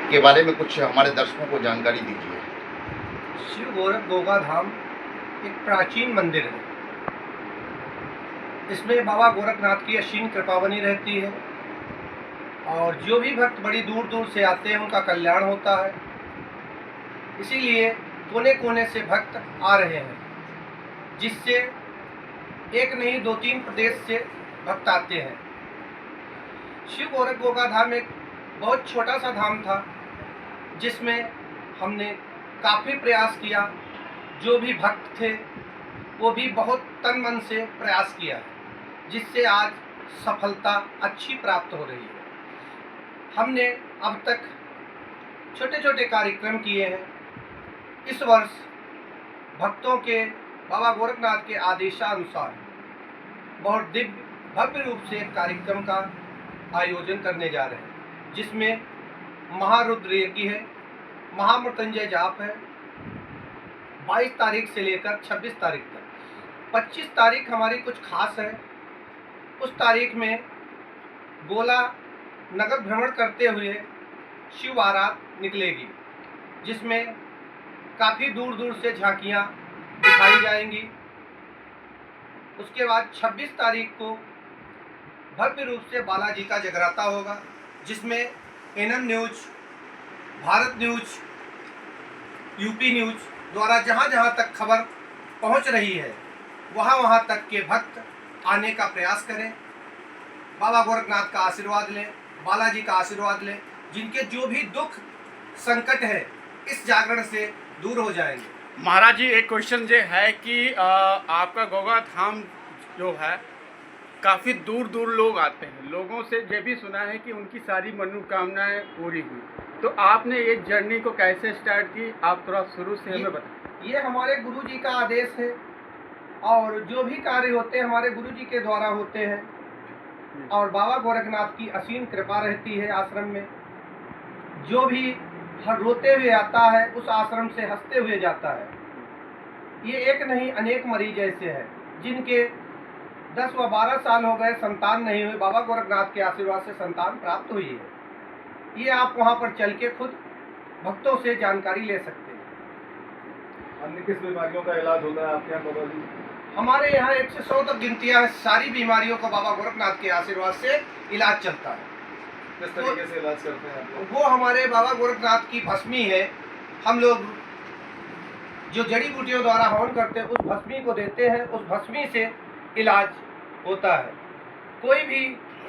के बारे में कुछ हमारे दर्शकों को जानकारी दीजिए। शिव गोरख गोगा धाम एक प्राचीन मंदिर है। इसमें बाबा गोरखनाथ की असीम कृपा बनी रहती है और जो भी भक्त बड़ी दूर दूर से आते हैं उनका कल्याण होता है। इसीलिए कोने कोने से भक्त आ रहे हैं, जिससे एक नहीं 2-3 प्रदेश से भक्त आते हैं। शिव गोरख गोगा धाम एक बहुत छोटा सा धाम था, जिसमें हमने काफ़ी प्रयास किया। जो भी भक्त थे वो भी बहुत तन मन से प्रयास किया, जिससे आज सफलता अच्छी प्राप्त हो रही है। हमने अब तक छोटे छोटे कार्यक्रम किए हैं। इस वर्ष भक्तों के बाबा गोरखनाथ के आदेशानुसार बहुत दिव्य भव्य रूप से एक कार्यक्रम का आयोजन करने जा रहे हैं, जिसमें महारुद्र यज्ञ है, महामृत्युंजय जाप है। 22 तारीख से लेकर 26 तारीख तक। 25 तारीख हमारी कुछ खास है। उस तारीख में गोला नगर भ्रमण करते हुए शिव बारात निकलेगी, जिसमें काफ़ी दूर दूर से झांकियाँ दिखाई जाएंगी। उसके बाद 26 तारीख को भव्य रूप से बालाजी का जगराता होगा, जिसमें NM news, Bharat news, UP news द्वारा जहाँ जहाँ तक खबर पहुँच रही है वहाँ वहाँ तक के भक्त आने का प्रयास करें, बाबा गोरखनाथ का आशीर्वाद लें, बालाजी का आशीर्वाद लें। जिनके जो भी दुख संकट है इस जागरण से दूर हो जाएंगे। महाराज जी, एक क्वेश्चन ये है कि आपका गोगा धाम जो है काफ़ी दूर दूर लोग आते हैं। लोगों से ये भी सुना है कि उनकी सारी मनोकामनाएं पूरी हुई। तो आपने ये जर्नी को कैसे स्टार्ट की, आप थोड़ा शुरू से हमें बताएं। ये हमारे गुरु जी का आदेश है और जो भी कार्य होते हैं हमारे गुरु जी के द्वारा होते हैं और बाबा गोरखनाथ की असीम कृपा रहती है। आश्रम में जो भी रोते हुए आता है उस आश्रम से हंसते हुए जाता है। ये एक नहीं अनेक मरीज ऐसे हैं जिनके 10 व 12 साल हो गए, संतान नहीं हुई। बाबा गोरखनाथ के आशीर्वाद से संतान प्राप्त हुई है। ये आप वहाँ पर चल के खुद भक्तों से जानकारी ले सकते हैं। अन्य किस बीमारियों का इलाज होता है आपके यहाँ बाबा जी? हमारे यहाँ 1 से 100 तक गिनतियाँ हैं। सारी बीमारियों को बाबा गोरखनाथ के आशीर्वाद से इलाज चलता है। किस तरीके से इलाज करते हैं आप लोग? वो हमारे बाबा गोरखनाथ की भस्मी है। हम लोग जो जड़ी बूटियों द्वारा हवन करते हैं उस भस्मी को देते हैं। उस भस्मी से इलाज होता है। कोई भी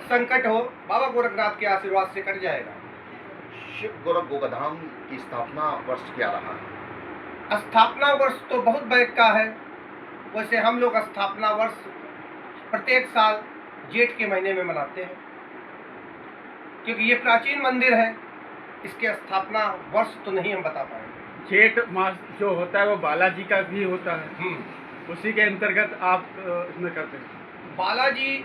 संकट हो बाबा गोरखनाथ के आशीर्वाद से कट जाएगा। शिव गोरख गोगाधाम की स्थापना वर्ष क्या रहा है? स्थापना वर्ष तो बहुत बैक का है। वैसे हम लोग स्थापना वर्ष प्रत्येक साल जेठ के महीने में मनाते हैं, क्योंकि ये प्राचीन मंदिर है। इसके स्थापना वर्ष तो नहीं हम बता पाएंगे। जेठ मास जो होता है वो बालाजी का भी होता है, उसी के अंतर्गत आप इसमें करते हैं। बालाजी,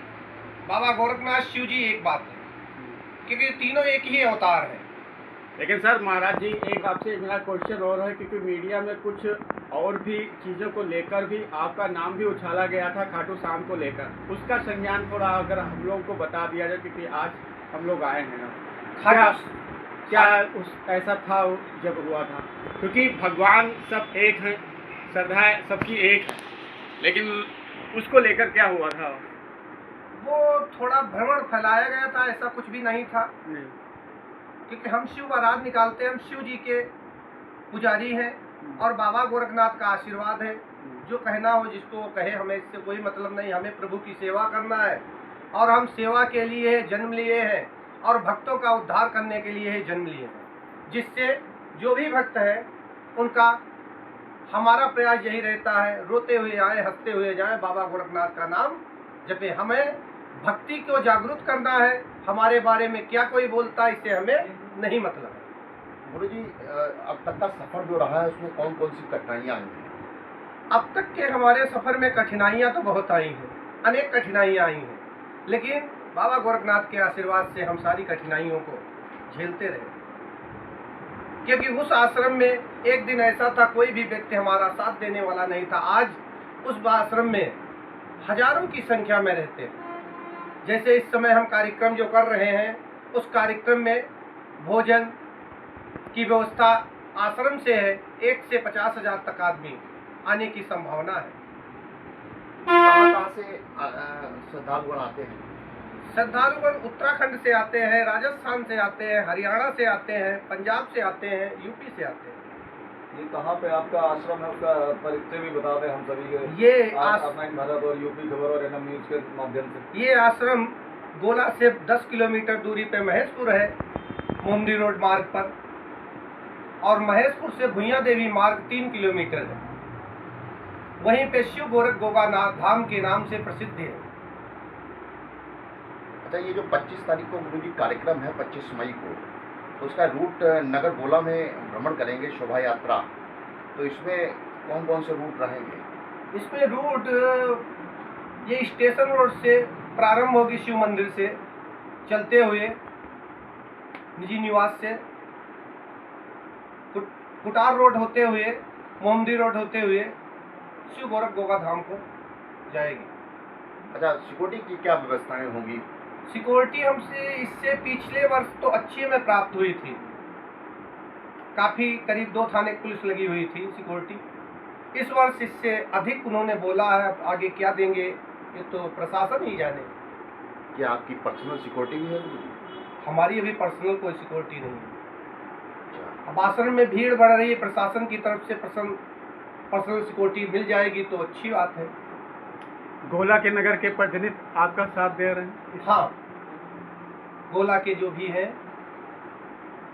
बाबा गोरखनाथ, शिव जी एक बात है, क्योंकि तीनों एक ही अवतार है। लेकिन सर महाराज जी, एक आपसे मेरा क्वेश्चन और है, क्योंकि मीडिया में कुछ और भी चीज़ों को लेकर भी आपका नाम भी उछाला गया था, खाटू श्याम को लेकर। उसका संज्ञान थोड़ा अगर हम लोगों को बता दिया जाए, क्योंकि आज हम लोग आए हैं। क्या उस ऐसा था जब हुआ था? क्योंकि भगवान सब एक हैं, श्रद्धा सबकी एक है, लेकिन उसको लेकर क्या हुआ था? वो थोड़ा भ्रमण फैलाया गया था, ऐसा कुछ भी नहीं था। क्योंकि हम शिव बारात निकालते हैं, हम शिव जी के पुजारी हैं और बाबा गोरखनाथ का आशीर्वाद है। जो कहना हो जिसको वो कहे, हमें इससे कोई मतलब नहीं। हमें प्रभु की सेवा करना है और हम सेवा के लिए जन्म लिए हैं और भक्तों का उद्धार करने के लिए जन्म लिए हैं। जिससे जो भी भक्त है उनका हमारा प्रयास यही रहता है, रोते हुए आए, हंसते हुए जाएं, बाबा गोरखनाथ का नाम जपे। हमें भक्ति को जागरूक करना है। हमारे बारे में क्या कोई बोलता है इससे हमें नहीं मतलब है। गुरु जी, अब तक का सफर जो रहा है उसमें कौन कौन सी कठिनाइयाँ आई हैं? अब तक के हमारे सफ़र में कठिनाइयाँ तो बहुत आई हैं, अनेक कठिनाइयाँ आई हैं, लेकिन बाबा गोरखनाथ के आशीर्वाद से हम सारी कठिनाइयों को झेलते रहे। क्योंकि उस आश्रम में एक दिन ऐसा था, कोई भी व्यक्ति हमारा साथ देने वाला नहीं था। आज उस आश्रम में हजारों की संख्या में रहते हैं। जैसे इस समय हम कार्यक्रम जो कर रहे हैं, उस कार्यक्रम में भोजन की व्यवस्था आश्रम से है। 1 से 50,000 तक आदमी आने की संभावना है। कहाँ से श्रद्धालुगण आते हैं? श्रद्धालुगण उत्तराखंड से आते हैं, राजस्थान से आते हैं, हरियाणा से आते हैं, पंजाब से आते हैं, यूपी से आते हैं। ये कहाँ पे आपका आश्रम है, उसका परिचय भी बता दें हम सभी के। ये ऑनलाइन भारत और यूपी खबर और एनएम न्यूज के माध्यम से। ये आश्रम गोला से 10 किलोमीटर दूरी पे महेशपुर है, मोमडी रोड मार्ग पर, और महेशपुर से भुइयां देवी मार्ग 3 किलोमीटर है। वहीं पे शिव गोरख गोगानाथ धाम के नाम से प्रसिद्ध है। अच्छा, ये जो 25 तारीख को गुरु जी कार्यक्रम है, 25 मई को, तो उसका रूट नगर गोला में भ्रमण करेंगे, शोभा यात्रा, तो इसमें कौन कौन से रूट रहेंगे? इसमें रूट ये स्टेशन रोड से प्रारंभ होगी, शिव मंदिर से चलते हुए निजी निवास से कुटार रोड होते हुए, मोमडी रोड होते हुए शिव गोरख गोगा धाम को जाएगी। अच्छा, सिक्योरिटी की क्या व्यवस्थाएं होंगी? सिक्योरिटी हमसे इससे पिछले वर्ष तो अच्छी में प्राप्त हुई थी, काफ़ी करीब 2 थाने पुलिस लगी हुई थी सिक्योरिटी। इस वर्ष इससे अधिक उन्होंने बोला है, अब आगे क्या देंगे ये तो प्रशासन ही जाने। क्या आपकी पर्सनल सिक्योरिटी भी है गुरु जी? हमारी अभी पर्सनल कोई सिक्योरिटी नहीं है। अच्छा, अब आश्रम में भीड़ बढ़ रही है, प्रशासन की तरफ से पर्सनल सिक्योरिटी मिल जाएगी तो अच्छी बात है। गोला के नगर के प्रतिनिधि आपका साथ दे रहे हैं? हाँ, गोला के जो भी हैं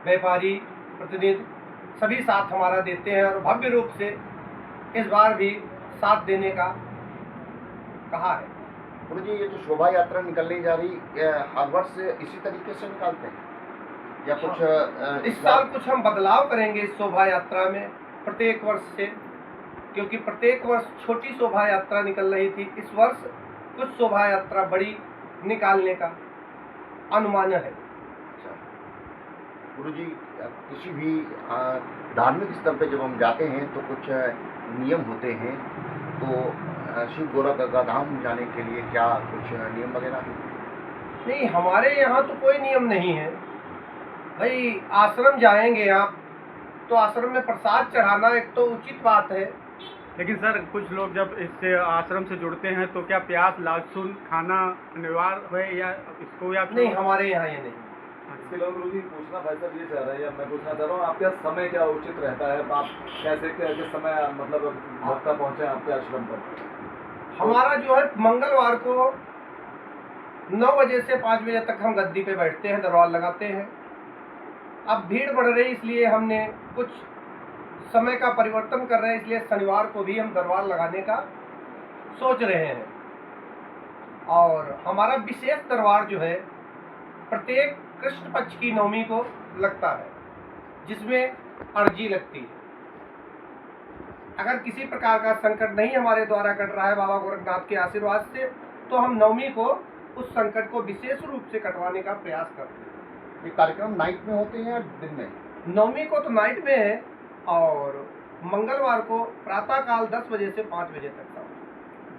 व्यापारी प्रतिनिधि सभी साथ हमारा देते हैं, और भव्य रूप से इस बार भी साथ देने का कहा है। गुरु जी, ये जो शोभा यात्रा निकलने जा रही, हर वर्ष इसी तरीके से निकालते हैं या कुछ इस साल कुछ हम बदलाव करेंगे इस शोभा यात्रा में प्रत्येक वर्ष से, क्योंकि प्रत्येक वर्ष छोटी शोभा यात्रा निकल रही थी। इस वर्ष कुछ शोभा यात्रा बड़ी निकालने का अनुमान है। गुरु जी, किसी भी धार्मिक स्थल पे जब हम जाते हैं तो कुछ नियम होते हैं, तो शिव गोरख गोगा धाम जाने के लिए क्या कुछ नियम वगैरह हैं? नहीं, हमारे यहाँ तो कोई नियम नहीं है भाई। आश्रम जाएंगे आप तो आश्रम में प्रसाद चढ़ाना एक तो उचित बात है। लेकिन सर, कुछ लोग जब इससे आश्रम से जुड़ते हैं तो क्या प्याज लहसुन खाना अनिवार्य है या इसको या नहीं, हमारे यहाँ ये नहीं। इसके अलावा गुरु जी पूछना भाई साहब ये चाह रहे हैं, या मैं पूछना चाह रहा हूँ, आपका समय क्या उचित रहता है? आप कैसे किस समय मतलब भक्ता पहुँचे आपके आश्रम पर? हमारा जो है मंगलवार को 9 बजे से 5 बजे तक हम गद्दी पे बैठते हैं, दरबार लगाते हैं। अब भीड़ बढ़ रही इसलिए हमने कुछ समय का परिवर्तन कर रहे हैं, इसलिए शनिवार को भी हम दरबार लगाने का सोच रहे हैं। और हमारा विशेष दरबार जो है प्रत्येक कृष्ण पक्ष की नवमी को लगता है, जिसमें अर्जी लगती है। अगर किसी प्रकार का संकट नहीं हमारे द्वारा कट रहा है बाबा गोरखनाथ के आशीर्वाद से, तो हम नवमी को उस संकट को विशेष रूप से कटवाने का प्रयास करते हैं। ये कार्यक्रम नाइट में होते हैं या दिन में? नवमी को तो नाइट में है, और मंगलवार को प्रातःकाल 10 बजे से 5 बजे तक था।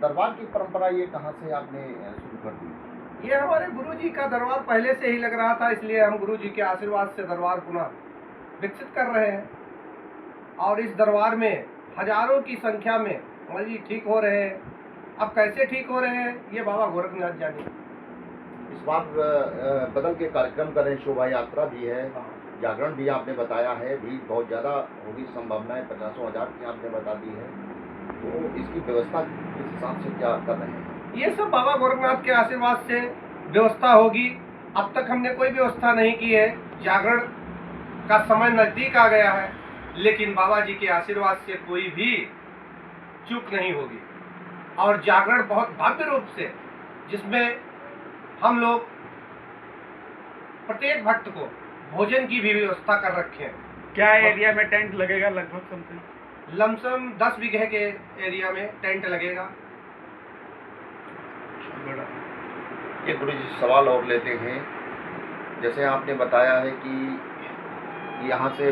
दरबार की परंपरा ये कहाँ से आपने शुरू कर दी? ये हमारे गुरु जी का दरबार पहले से ही लग रहा था, इसलिए हम गुरु जी के आशीर्वाद से दरबार पुनः विकसित कर रहे हैं। और इस दरबार में हजारों की संख्या में मरीज ठीक हो रहे हैं। अब कैसे ठीक हो रहे हैं ये बाबा गोरखनाथ जाने। इस बार बदल के कार्यक्रम करें, शोभा यात्रा भी है, जागरण भी आपने बताया है, भीड़ बहुत ज़्यादा होगी, संभावनाएं 50,000 की आपने बता दी है, तो इसकी व्यवस्था किस हिसाब से क्या कर रहे हैं? ये सब बाबा गोरखनाथ के आशीर्वाद से व्यवस्था होगी। अब तक हमने कोई व्यवस्था नहीं की है, जागरण का समय नज़दीक आ गया है, लेकिन बाबा जी के आशीर्वाद से कोई भी चूक नहीं होगी। और जागरण बहुत भव्य रूप से, जिसमें हम लोग प्रत्येक भक्त को भोजन की भी व्यवस्था कर रखे हैं। क्या एरिया में टेंट लगेगा लगभग समथिंग? लमसम 10 बीघे के एरिया में टेंट लगेगा। ये गुरु जी सवाल और लेते हैं, जैसे आपने बताया है कि यहाँ से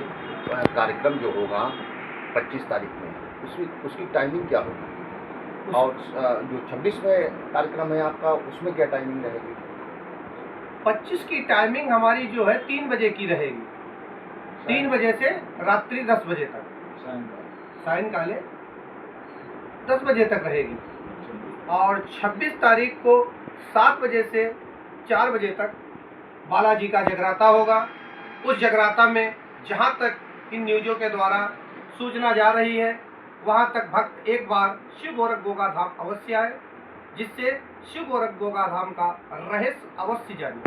कार्यक्रम जो होगा 25 तारीख में, उसकी टाइमिंग क्या होगी? और जो 26वें कार्यक्रम है आपका, उसमें क्या टाइमिंग रहेगी? 25 की टाइमिंग हमारी जो है 3 बजे की रहेगी, 3 बजे से रात्रि 10 बजे तक, सायंकाल 10 बजे तक रहेगी। और 26 तारीख को 7 बजे से 4 बजे तक बालाजी का जगराता होगा। उस जगराता में जहाँ तक इन न्यूज़ों के द्वारा सूचना जा रही है, वहाँ तक भक्त एक बार शिव गोरख गोगा धाम अवश्य आए, जिससे शिव गोरख गोगा धाम का रहस्य अवश्य जाने।